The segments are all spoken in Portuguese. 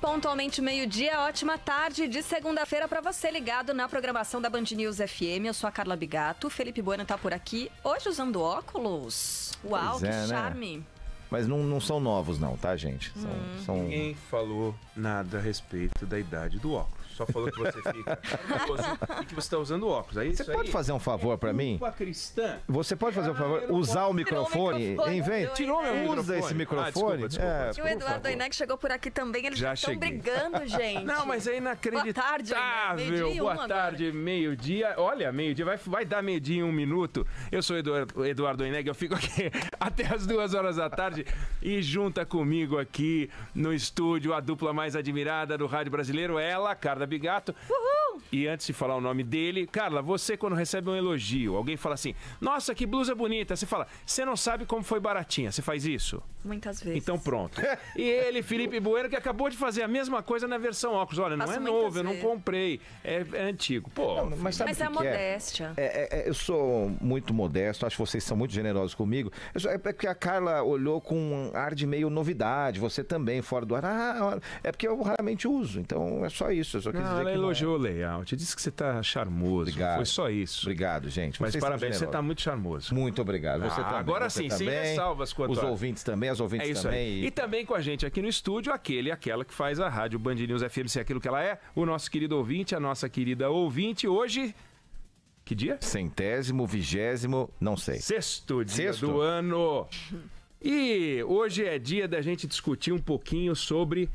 Pontualmente meio-dia, ótima tarde de segunda-feira para você ligado na programação da Band News FM. Eu sou a Carla Bigato, Felipe Bueno tá por aqui, hoje usando óculos. Uau, que charme. Né? Mas não são novos não, tá, gente? Ninguém falou nada a respeito da idade do óculos. Só falou que você fica nervoso e que você está usando óculos. Aí, você pode fazer um favor para mim? Cristã. Você pode fazer um favor? Usar o microfone? Tirou meu microfone. Usa esse microfone. Desculpa. E o Eduardo Oineg chegou por aqui também. Eles já estão brigando, gente. Não, mas é inacreditável. Boa tarde, meio-dia. Olha, meio-dia. Vai dar meio-dia em 1 minuto. Eu sou o Eduardo Oineg. Eu fico aqui até as 2 horas da tarde. E junta comigo aqui no estúdio a dupla mais admirada do rádio brasileiro. Ela, Carla Bigato. Uhul! E antes de falar o nome dele, Carla, você quando recebe um elogio, alguém fala assim, nossa, que blusa bonita, você fala, você não sabe como foi baratinha, você faz isso? Muitas vezes. Então pronto. E ele, Felipe Bueno, que acabou de fazer a mesma coisa na versão óculos, olha, não é novo, eu não comprei, é antigo. Pô, não, mas sabe é a modéstia. Eu sou muito modesto, acho que vocês são muito generosos comigo. É porque a Carla olhou com um ar de meio novidade, você também, fora do ar. É porque eu raramente uso, então é só isso. Eu só quis dizer ela que elogiou o layout, disse que você tá charmoso. Obrigado. Foi só isso. Obrigado, gente. Mas parabéns, você tá muito charmoso. Muito obrigado. Você também. Agora sim, sem ressalvas quanto os ouvintes também, as ouvintes isso também. Aí. E também com a gente aqui no estúdio, aquela que faz a rádio Band News FM ser aquilo que ela é, o nosso querido ouvinte, a nossa querida ouvinte. Hoje, que dia? 100º, 20º, não sei. Sexto dia do ano. E hoje é dia da gente discutir um pouquinho sobre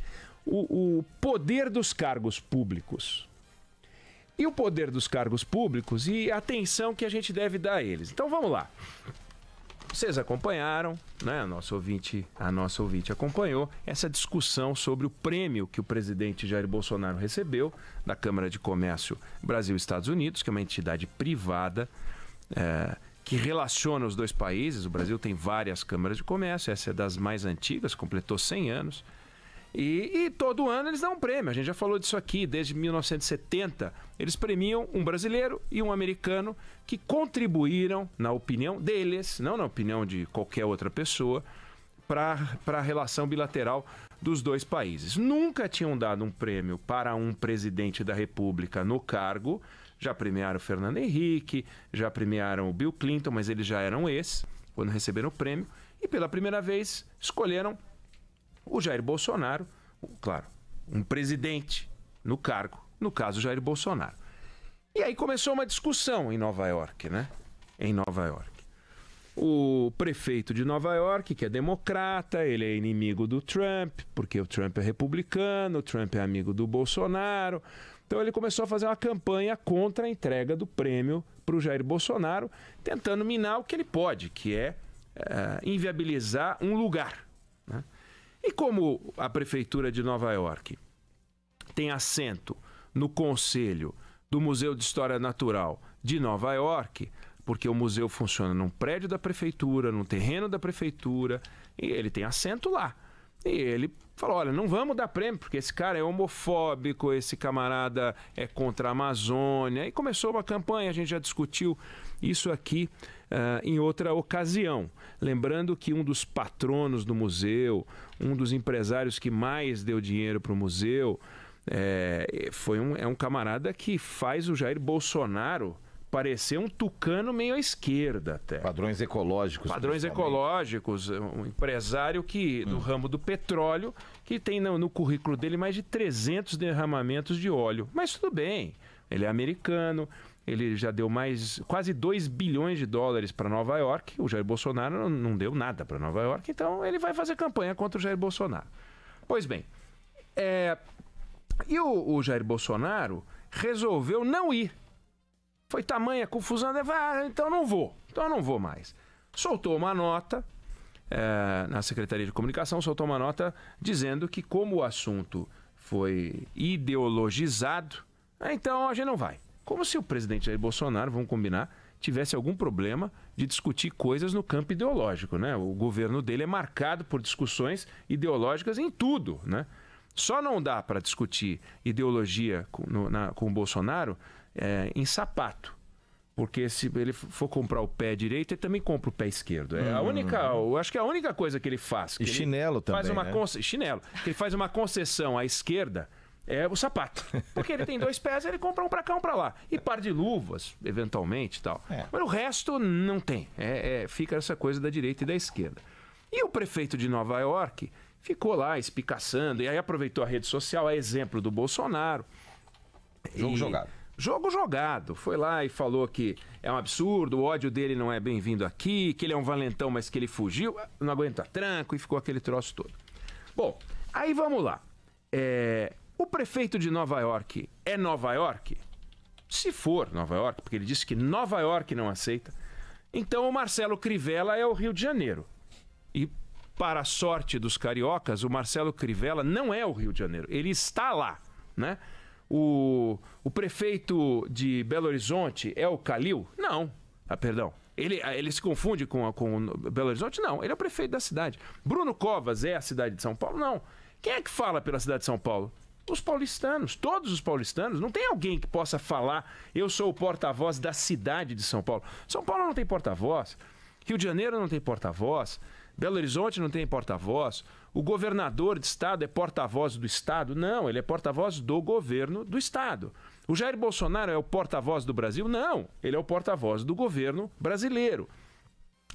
o poder dos cargos públicos. E o poder dos cargos públicos e a atenção que a gente deve dar a eles. Então vamos lá. Vocês acompanharam, né? A nossa ouvinte acompanhou essa discussão sobre o prêmio que o presidente Jair Bolsonaro recebeu da Câmara de Comércio Brasil-Estados Unidos, que é uma entidade privada que relaciona os dois países. O Brasil tem várias câmaras de comércio, essa é das mais antigas, completou 100 anos. E todo ano eles dão um prêmio, a gente já falou disso aqui, desde 1970, eles premiam um brasileiro e um americano que contribuíram, na opinião deles, não na opinião de qualquer outra pessoa, para a relação bilateral dos dois países. Nunca tinham dado um prêmio para um presidente da República no cargo, já premiaram o Fernando Henrique, já premiaram o Bill Clinton, mas eles já eram quando receberam o prêmio, e pela primeira vez escolheram o Jair Bolsonaro, claro, um presidente no cargo, no caso Jair Bolsonaro. E aí começou uma discussão em Nova York, né? Em Nova York. O prefeito de Nova York, que é democrata, ele é inimigo do Trump, porque o Trump é republicano, o Trump é amigo do Bolsonaro. Então ele começou a fazer uma campanha contra a entrega do prêmio para o Jair Bolsonaro, tentando minar o que ele pode, que é inviabilizar um lugar, né? E como a Prefeitura de Nova York tem assento no Conselho do Museu de História Natural de Nova York, porque o museu funciona num prédio da Prefeitura, num terreno da Prefeitura, e ele tem assento lá. E ele falou, olha, não vamos dar prêmio, porque esse cara é homofóbico, esse camarada é contra a Amazônia. E começou uma campanha, a gente já discutiu isso aqui em outra ocasião. Lembrando que um dos patronos do museu, um dos empresários que mais deu dinheiro para o museu, é um camarada que faz o Jair Bolsonaro parecer um tucano meio à esquerda até. Padrões ecológicos. Padrões ecológicos, um empresário do ramo do petróleo, que tem no currículo dele mais de 300 derramamentos de óleo. Mas tudo bem, ele é americano, ele já deu quase 2 bilhões de dólares para Nova York, o Jair Bolsonaro não deu nada para Nova York, então ele vai fazer campanha contra o Jair Bolsonaro. Pois bem, e o Jair Bolsonaro resolveu não ir. Foi tamanha confusão, então não vou mais. Soltou uma nota, na Secretaria de Comunicação, soltou uma nota dizendo que como o assunto foi ideologizado, então a gente não vai. Como se o presidente Jair Bolsonaro, vamos combinar, tivesse algum problema de discutir coisas no campo ideológico, né? O governo dele é marcado por discussões ideológicas em tudo, né? Só não dá para discutir ideologia com o Bolsonaro em sapato. Porque se ele for comprar o pé direito, ele também compra o pé esquerdo. É a única, eu acho que é a única coisa que ele faz. Que e chinelo também, faz uma chinelo. Que ele faz uma concessão à esquerda é o sapato. Porque ele tem 2 pés, ele compra um pra cá, um pra lá. E par de luvas, eventualmente e tal. Mas o resto não tem. Fica essa coisa da direita e da esquerda. E o prefeito de Nova York ficou lá espicaçando, e aí aproveitou a rede social, a exemplo do Bolsonaro. Jogo jogado. Foi lá e falou que é um absurdo, o ódio dele não é bem-vindo aqui, que ele é um valentão, mas que ele fugiu, não aguenta tranco, e ficou aquele troço todo. Bom, aí vamos lá. O prefeito de Nova York é Nova York? Se for Nova York, porque ele disse que Nova York não aceita, então o Marcelo Crivella é o Rio de Janeiro. E, para a sorte dos cariocas, o Marcelo Crivella não é o Rio de Janeiro. Ele está lá, né? O prefeito de Belo Horizonte é o Calil? Não. Perdão. Ele se confunde com Belo Horizonte? Não. Ele é o prefeito da cidade. Bruno Covas é a cidade de São Paulo? Não. Quem é que fala pela cidade de São Paulo? Os paulistanos. Todos os paulistanos. Não tem alguém que possa falar, eu sou o porta-voz da cidade de São Paulo. São Paulo não tem porta-voz. Rio de Janeiro não tem porta-voz. Belo Horizonte não tem porta-voz. O governador de estado é porta-voz do estado? Não, ele é porta-voz do governo do estado. O Jair Bolsonaro é o porta-voz do Brasil? Não, ele é o porta-voz do governo brasileiro.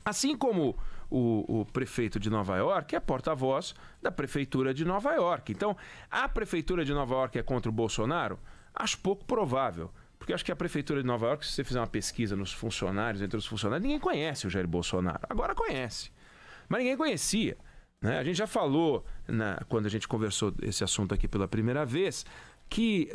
Assim como o prefeito de Nova York é porta-voz da prefeitura de Nova York. Então, a prefeitura de Nova York é contra o Bolsonaro? Acho pouco provável. Porque acho que a prefeitura de Nova York, se você fizer uma pesquisa nos funcionários, entre os funcionários, ninguém conhece o Jair Bolsonaro. Agora conhece. Mas ninguém conhecia. Né? A gente já falou, quando a gente conversou esse assunto aqui pela primeira vez, que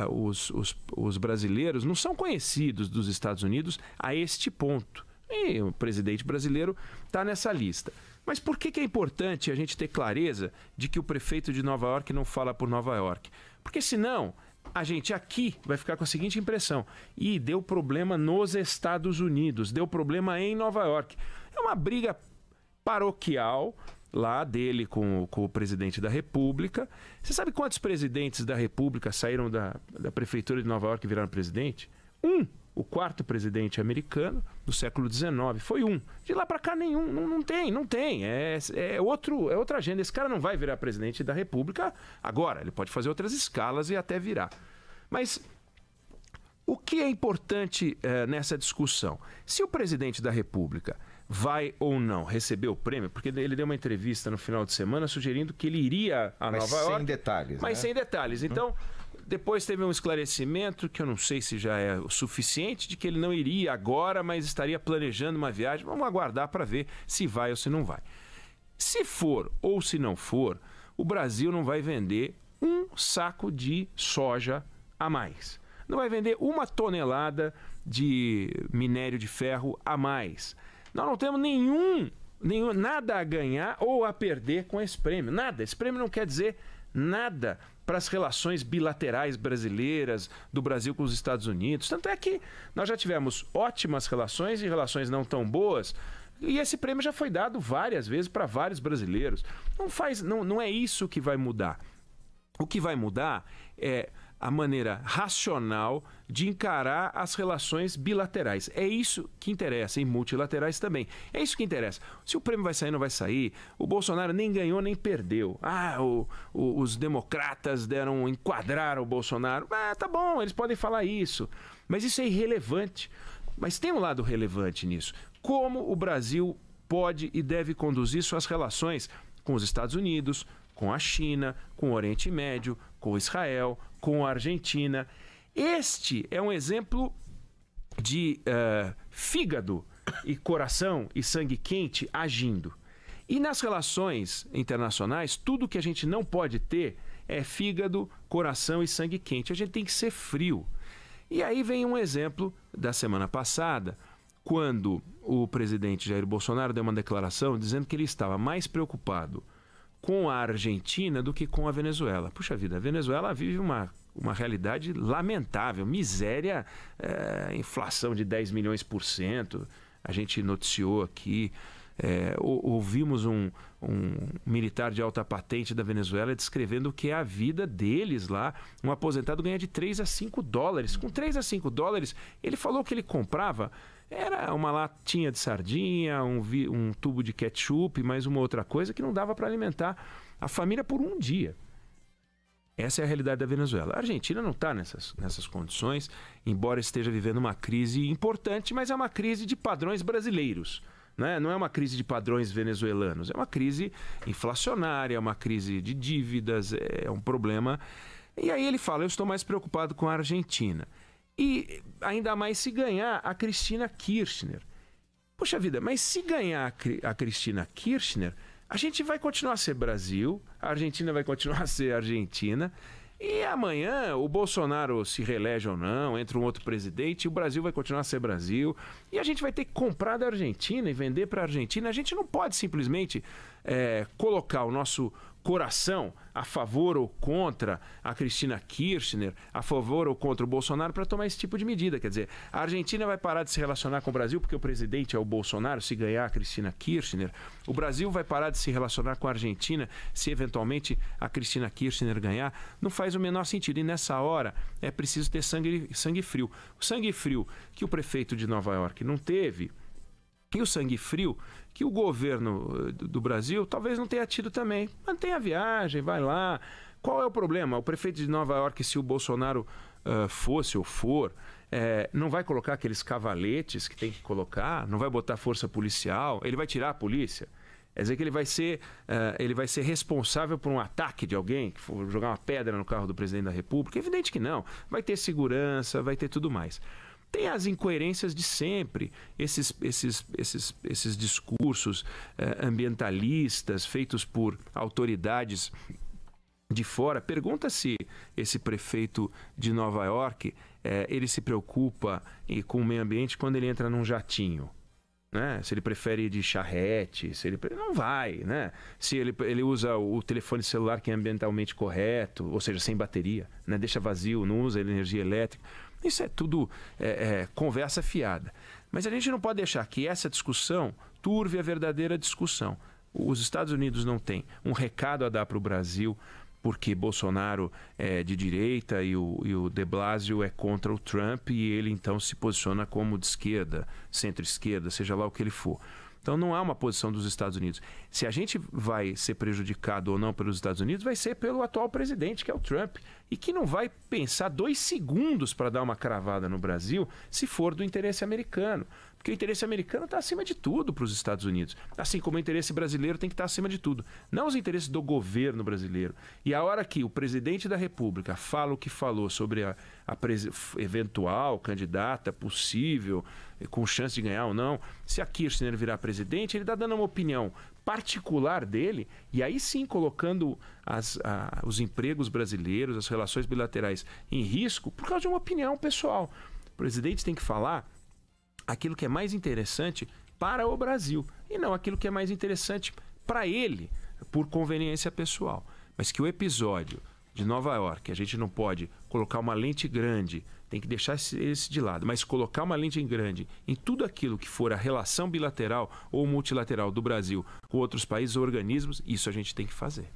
os brasileiros não são conhecidos dos Estados Unidos a este ponto. E o presidente brasileiro está nessa lista. Mas por que é importante a gente ter clareza de que o prefeito de Nova York não fala por Nova York? Porque senão a gente aqui vai ficar com a seguinte impressão: deu problema nos Estados Unidos, deu problema em Nova York. É uma briga paroquial lá dele com o presidente da República. Você sabe quantos presidentes da República saíram da prefeitura de Nova York e viraram presidente? O 4º presidente americano do século XIX foi um. De lá para cá nenhum, não tem. É outra agenda. Esse cara não vai virar presidente da República agora. Ele pode fazer outras escalas e até virar. Mas o que é importante nessa discussão? Se o presidente da República vai ou não receber o prêmio, porque ele deu uma entrevista no final de semana sugerindo que ele iria a Nova York. Sem detalhes. Mas sem detalhes. Então, depois teve um esclarecimento, que eu não sei se já é o suficiente, de que ele não iria agora, mas estaria planejando uma viagem. Vamos aguardar para ver se vai ou se não vai. Se for ou se não for, o Brasil não vai vender um saco de soja a mais. Não vai vender 1 tonelada de minério de ferro a mais. Nós não temos nada a ganhar ou a perder com esse prêmio. Nada. Esse prêmio não quer dizer nada para as relações bilaterais brasileiras, do Brasil com os Estados Unidos. Tanto é que nós já tivemos ótimas relações e relações não tão boas, e esse prêmio já foi dado várias vezes para vários brasileiros. Não é isso que vai mudar. O que vai mudar é a maneira racional de encarar as relações bilaterais. É isso que interessa, e multilaterais também. É isso que interessa. Se o prêmio vai sair ou não vai sair, o Bolsonaro nem ganhou nem perdeu. Os democratas enquadraram o Bolsonaro. Tá bom, eles podem falar isso. Mas isso é irrelevante. Mas tem um lado relevante nisso. Como o Brasil pode e deve conduzir suas relações com os Estados Unidos, com a China, com o Oriente Médio, com Israel, com a Argentina. Este é um exemplo de fígado e coração e sangue quente agindo. E nas relações internacionais, tudo que a gente não pode ter é fígado, coração e sangue quente. A gente tem que ser frio. E aí vem um exemplo da semana passada, quando o presidente Jair Bolsonaro deu uma declaração dizendo que ele estava mais preocupado com a Argentina do que com a Venezuela. Puxa vida, a Venezuela vive uma realidade lamentável, miséria, inflação de 10 milhões %. A gente noticiou aqui Ouvimos um militar de alta patente da Venezuela descrevendo o que é a vida deles lá. Um aposentado ganha de 3 a 5 dólares. Com 3 a 5 dólares, ele falou que ele comprava era uma latinha de sardinha, um tubo de ketchup, mais uma outra coisa que não dava para alimentar a família por um dia. Essa é a realidade da Venezuela. A Argentina não está nessas condições, embora esteja vivendo uma crise importante, mas é uma crise de padrões brasileiros. Né? Não é uma crise de padrões venezuelanos, é uma crise inflacionária, é uma crise de dívidas, é um problema. E aí ele fala, eu estou mais preocupado com a Argentina. E ainda mais se ganhar a Cristina Kirchner. Poxa vida, mas se ganhar a Cristina Kirchner, a gente vai continuar a ser Brasil, a Argentina vai continuar a ser Argentina, e amanhã o Bolsonaro se reelege ou não, entra um outro presidente, e o Brasil vai continuar a ser Brasil, e a gente vai ter que comprar da Argentina e vender para a Argentina. A gente não pode simplesmente colocar o nosso coração a favor ou contra a Cristina Kirchner, a favor ou contra o Bolsonaro para tomar esse tipo de medida. Quer dizer, a Argentina vai parar de se relacionar com o Brasil porque o presidente é o Bolsonaro, se ganhar a Cristina Kirchner. O Brasil vai parar de se relacionar com a Argentina se eventualmente a Cristina Kirchner ganhar. Não faz o menor sentido. E nessa hora é preciso ter sangue frio. O sangue frio que o prefeito de Nova York não teve, e o sangue frio que o governo do Brasil talvez não tenha tido também. Mantém a viagem, vai lá. Qual é o problema? O prefeito de Nova York, se o Bolsonaro fosse ou for, não vai colocar aqueles cavaletes que tem que colocar, não vai botar força policial, ele vai tirar a polícia. Quer dizer que ele vai ser responsável por um ataque de alguém, que for jogar uma pedra no carro do presidente da República? É evidente que não. Vai ter segurança, vai ter tudo mais. Tem as incoerências de sempre, esses discursos ambientalistas feitos por autoridades de fora. Pergunta se esse prefeito de Nova York ele se preocupa com o meio ambiente quando ele entra num jatinho. Né? Se ele prefere ir de charrete, não vai, né? Se ele usa o telefone celular que é ambientalmente correto, ou seja, sem bateria, né? Deixa vazio, não usa energia elétrica. Isso é tudo conversa fiada. Mas a gente não pode deixar que essa discussão turve a verdadeira discussão. Os Estados Unidos não têm um recado a dar para o Brasil, porque Bolsonaro é de direita e o de Blasio é contra o Trump, e ele então se posiciona como de esquerda, centro-esquerda, seja lá o que ele for. Então não há uma posição dos Estados Unidos. Se a gente vai ser prejudicado ou não pelos Estados Unidos, vai ser pelo atual presidente, que é o Trump, e que não vai pensar 2 segundos para dar uma cravada no Brasil se for do interesse americano. Porque o interesse americano está acima de tudo para os Estados Unidos. Assim como o interesse brasileiro tem que estar acima de tudo. Não os interesses do governo brasileiro. E a hora que o presidente da República fala o que falou sobre a eventual candidata possível, com chance de ganhar ou não, se a Kirchner virar presidente, ele está dando uma opinião particular dele, e aí sim colocando os empregos brasileiros, as relações bilaterais em risco por causa de uma opinião pessoal. O presidente tem que falar aquilo que é mais interessante para o Brasil e não aquilo que é mais interessante para ele, por conveniência pessoal. Mas que o episódio de Nova York, a gente não pode colocar uma lente grande, tem que deixar esse de lado, mas colocar uma lente grande em tudo aquilo que for a relação bilateral ou multilateral do Brasil com outros países ou organismos, isso a gente tem que fazer.